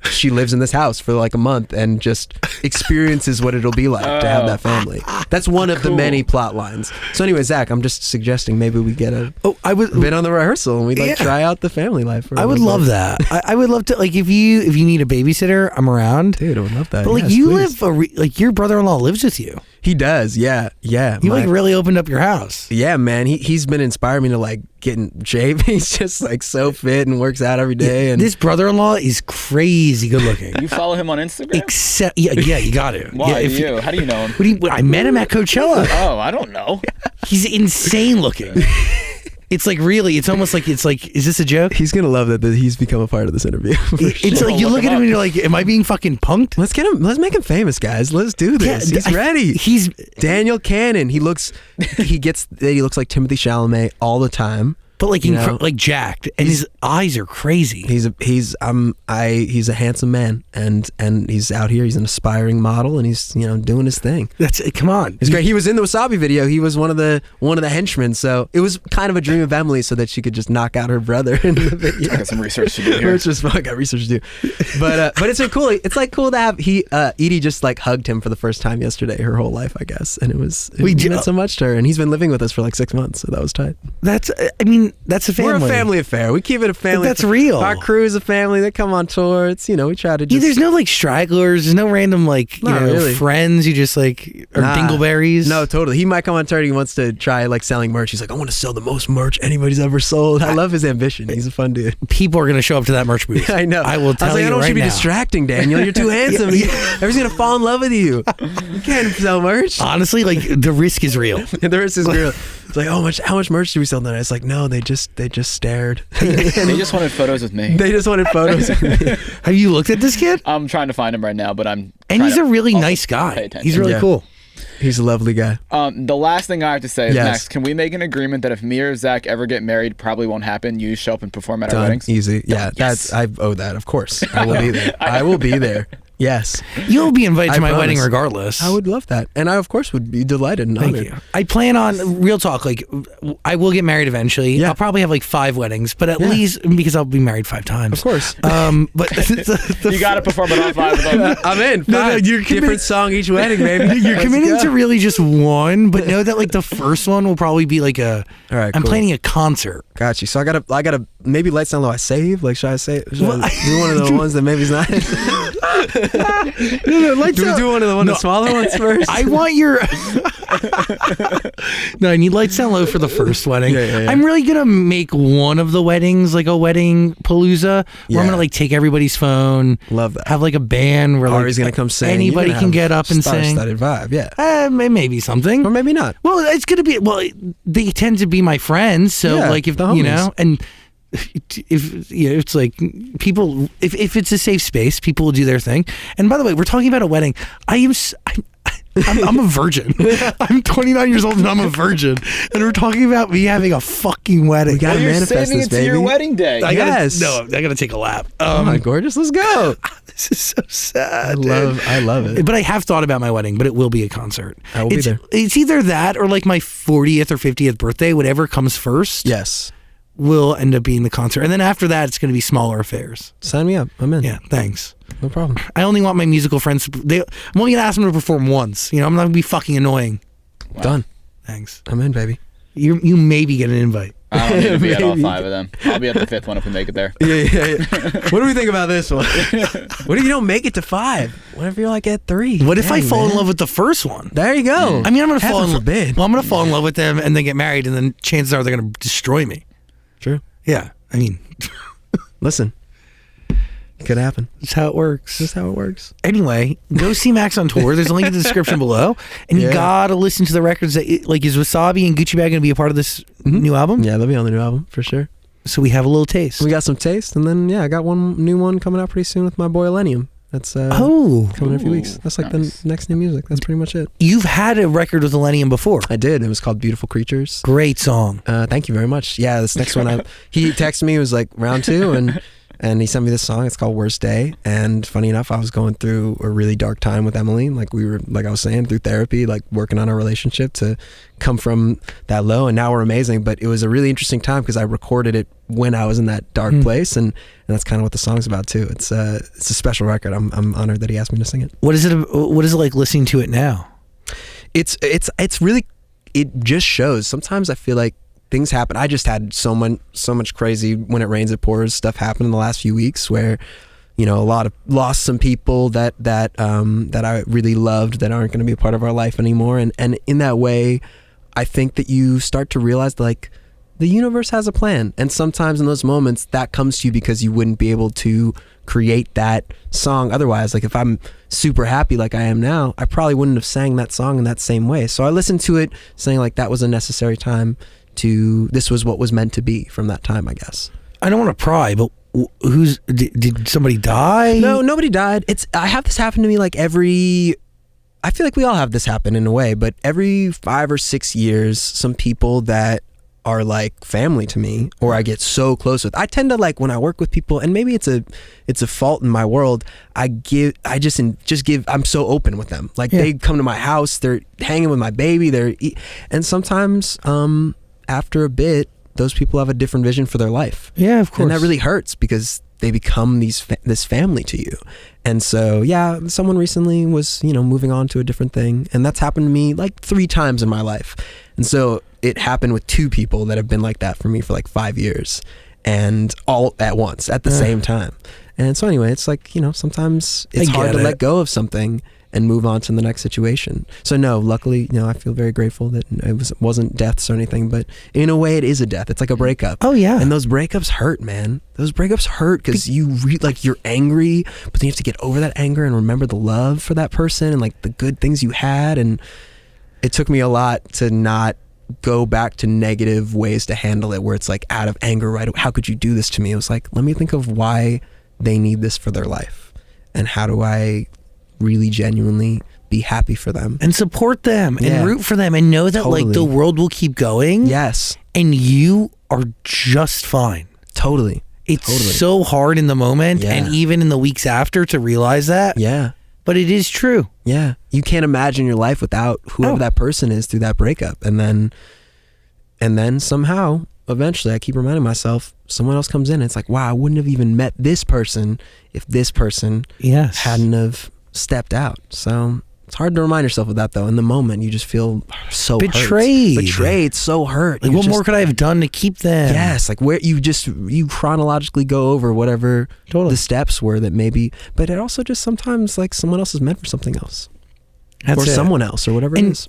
she lives in this house for like a month and just experiences what it'll be like to have that family. That's one of the many plot lines. So anyway, Zach, I'm just suggesting maybe we get a bit on the rehearsal and we try out the family life. For a I would little love bit. that. I would love to, if you need a babysitter, I'm around. Dude, I would love that. But Yes, you please. live your brother-in-law lives with you. He does, yeah. You really opened up your house. Yeah, man. He's been inspiring me to get in shape. He's just so fit and works out every day. And This brother-in-law is crazy good looking. You follow him on Instagram? Except, yeah, you got to. Why Yeah, do you? How do you know him? I met him at Coachella. Oh, I don't know. He's insane looking. It's it's almost like is this a joke? he's gonna love that he's become a part of this interview. for sure. It's like you Look look at him him up. and you're like, am I being fucking punked? Let's make him famous, guys. Let's do this. He's ready. He's Daniel Cannon. He looks like Timothy Chalamet all the time. but You know? jacked, and his eyes are crazy. He's a handsome man, and he's out here. He's an aspiring model, and he's doing his thing. Come on. It's great. He was in the Wasabi video. He was one of the henchmen. So it was kind of a dream of Emily, so that she could just knock out her brother in the video. I got some research to do here. Which is fun. I got research to do, but it's so cool. It's cool to have Edie just hugged him for the first time yesterday. Her whole life, I guess, and it meant so much to her. And he's been living with us for 6 months, so that was tight. That's a family. We're a family affair. We keep it a family. That's real. Our crew is a family. They come on tour. It's we try to just. There's no stragglers. There's no random Not really. friends. You just or dingleberries. No, totally. He might come on tour and he wants to try selling merch. He's like, I want to sell the most merch anybody's ever sold. I love his ambition. He's a fun dude. People are gonna show up to that merch booth. I know. I will tell I you don't want right you to be now. distracting, Daniel. You're too handsome. Everybody's gonna fall in love with you. You can't sell merch. Honestly, the risk is real. And there was this girl. It's like, how much merch do we sell tonight? It's like, no, they just stared. They just wanted photos with me. They just wanted photos of me. Have you looked at this kid? I'm trying to find him right now, but And he's a really nice pay guy. attention. He's really Yeah. cool. He's a lovely guy. The last thing I have to say is, Yes. Max, can we make an agreement that if me or Zach ever get married, probably won't happen, you show up and perform at our Done. weddings? Easy. Yeah, Yes. I owe that. Of course, I will be there. I will be there. Yes, You'll be invited to I my wedding promise. regardless. I would love that, and I of course would be delighted and Thank honored. you. I plan on real talk. I will get married eventually. Yeah. I'll probably have 5 weddings, but at Yeah. least because I'll be married 5 times. Of course. But You got to perform at all 5 of them. I'm in. No, Fine. you're committed- different song each wedding, baby. You're Let's committing go. to really just one, but know that the first one will probably be a. All right, I'm cool. planning a concert. Got you. So I gotta maybe lights down low. I save. Should I say? Should Well, I do one of the ones that maybe's not? Do we do one of the smaller ones first? I want your. No, I need lights down low for the first wedding. Yeah. I'm really gonna make one of the weddings a wedding palooza where I'm Yeah. gonna take everybody's phone. Love that. Have a band where Ari's gonna come sing. anybody You're gonna can have get up and sing. Star-studded vibe. Yeah, Maybe something. or maybe not. Well, it's gonna be. Well, they tend to be my friends, so Yeah, if the homies. and if it's people. If it's a safe space, people will do their thing. And by the way, we're talking about a wedding. I'm a virgin. I'm 29 years old and I'm a virgin, and we're talking about me having a fucking wedding. We gotta Well, you're manifest saving this, it to your baby. wedding day. I Yes. gotta take a lap. Oh my gorgeous. Let's go. This is so sad. I love it. But I have thought about my wedding, but it will be a concert. I will be there. It's either that or my 40th or 50th birthday, whatever comes first. Yes. Will end up being the concert, and then after that, it's going to be smaller affairs. Sign me up. I'm in. Yeah, thanks. No problem. I only want my musical friends. I'm only going to ask them to perform once. I'm not going to be fucking annoying. Done. Thanks. I'm in, baby. You maybe get an invite. I don't need to be at all Maybe. 5 of them. I'll be at the 5th one if we make it there. Yeah. What do we think about this one? What if you don't make it to 5? What if you're at 3? What if I Dang, fall in man. love with the first one? There you go. I mean, I'm going to fall Heaven in forbid. Well, I'm going to fall in love with them and then get married, and then chances are they're going to destroy me. True. Yeah, I mean, Listen. It could happen. That's how it works. That's how it works. Anyway, go see Max on tour. There's a link in the description below. And you gotta listen to the records that, like, is Wasabi and Gucci Bag gonna be a part of this new album? Yeah, they'll be on the new album for sure. So we have a little taste. We got some taste, and then I got one new one coming out pretty soon with my boy Elenium. That's coming in a few weeks. That's like the next new music. That's pretty much it. You've had a record with Elenium before. I did. It was called Beautiful Creatures. Great song. Thank you very much. Yeah, this next one, he texted me. It was like round 2, and he sent me this song. It's called Worst Day. And funny enough, I was going through a really dark time with Emily. Like I was saying, through therapy, like working on our relationship to come from that low. And now we're amazing. But it was a really interesting time because I recorded it when I was in that dark place. And that's kind of what the song's about too. It's a special record. I'm honored that he asked me to sing it. What is it like listening to it now? It's really, it just shows. Sometimes I feel like things happen. I just had so much crazy when it rains it pours stuff happen in the last few weeks where, a lot of lost some people that I really loved that aren't going to be a part of our life anymore. And in that way, I think that you start to realize like the universe has a plan. And sometimes in those moments that comes to you because you wouldn't be able to create that song otherwise. Like if I'm super happy like I am now, I probably wouldn't have sang that song in that same way. So I listened to it saying like that was a necessary time this was what was meant to be from that time, I guess. I don't want to pry, but did somebody die? No, nobody died. I have this happen to me like I feel like we all have this happen in a way, but every 5 or 6 years, some people that are like family to me or I get so close with, I tend to like when I work with people, and maybe it's a fault in my world, I'm so open with them. Like they come to my house, they're hanging with my baby, and sometimes after a bit, those people have a different vision for their life. Yeah, of course. And that really hurts because they become this family to you. And so, someone recently was, moving on to a different thing. And that's happened to me like 3 times in my life. And so it happened with 2 people that have been like that for me for like 5 years. And all at once, at the same time. And so anyway, it's like, sometimes it's hard to let go of something and move on to the next situation. So no, luckily, I feel very grateful that it wasn't deaths or anything, but in a way it is a death. It's like a breakup. Oh yeah. And those breakups hurt, man. Those breakups hurt because you're angry, but then you have to get over that anger and remember the love for that person and like the good things you had. And it took me a lot to not go back to negative ways to handle it where it's like out of anger, right? How could you do this to me? It was like, let me think of why they need this for their life and how do I really genuinely be happy for them and support them and root for them and know that like the world will keep going. Yes. And you are just fine. Totally. It's so hard in the moment and even in the weeks after to realize that. Yeah. But it is true. Yeah. You can't imagine your life without whoever that person is through that breakup. And then somehow, eventually, I keep reminding myself, someone else comes in and it's like, wow, I wouldn't have even met this person if this person hadn't have stepped out. So it's hard to remind yourself of that though. In the moment, you just feel so betrayed, so hurt. Like, what more could I have done to keep them? Yes, like where you chronologically go over whatever the steps were that maybe, but it also just sometimes like someone else is meant for something else. Someone else or whatever it is.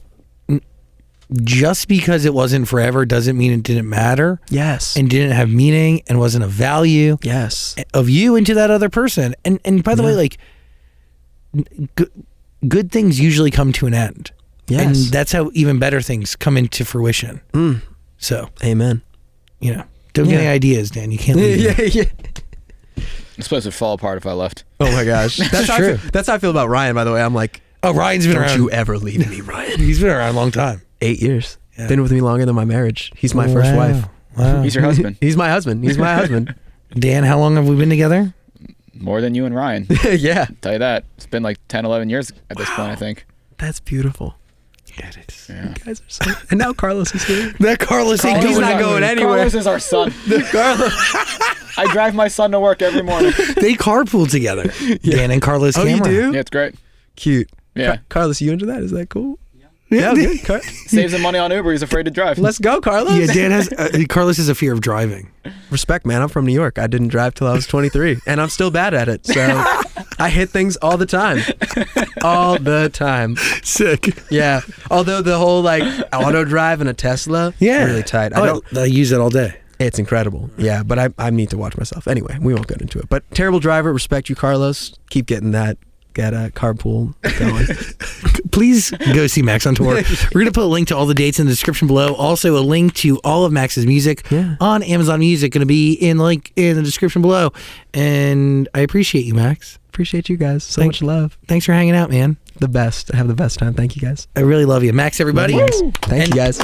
Just because it wasn't forever doesn't mean it didn't matter. Yes. And didn't have meaning and wasn't of value. Yes. Of you into that other person. And by the way, like, good things usually come to an end. Yes. And that's how even better things come into fruition. So. Amen. Don't get any ideas, Dan. You can't leave. Yeah. This place would fall apart if I left. Oh my gosh. That's true. That's how I feel about Ryan, by the way. I'm like, oh, Ryan's been around. Don't you ever leave me, Ryan. He's been around a long time. 8 years. Yeah. Been with me longer than my marriage. He's my first wife. Wow. He's your husband. He's my husband. Dan, how long have we been together? More than you and Ryan. Yeah. I'll tell you that. It's been like 10, 11 years at this point, I think. That's beautiful. Yeah, it is. Yeah. You guys are so... And now Carlos is here. Carlos ain't he's not going anywhere. Carlos is our son. Carlos. I drive my son to work every morning. They carpool together. Yeah. Dan and Carlos Oh, Camera. you do? Yeah, it's great. Cute. Yeah. Carlos, you into that? Is that cool? Yeah, good. Saves him money on Uber. He's afraid to drive. Let's go, Carlos. Yeah, Dan has Carlos has a fear of driving. Respect, man. I'm from New York. I didn't drive till I was 23, and I'm still bad at it. So I hit things all the time. All the time. Sick. Yeah. Although the whole like auto drive in a Tesla, really tight. I use it all day. It's incredible. Yeah, but I need to watch myself. Anyway, we won't get into it. But Terrible Driver, respect you, Carlos. Keep getting that carpool going. Please go see Max on tour. We're going to put a link to all the dates in the description below. Also, a link to all of Max's music on Amazon Music going to be in the description below. And I appreciate you, Max. Appreciate you guys. So much love. Thanks for hanging out, man. The best. I have the best time. Thank you guys. I really love you. Max, everybody. Thank you guys.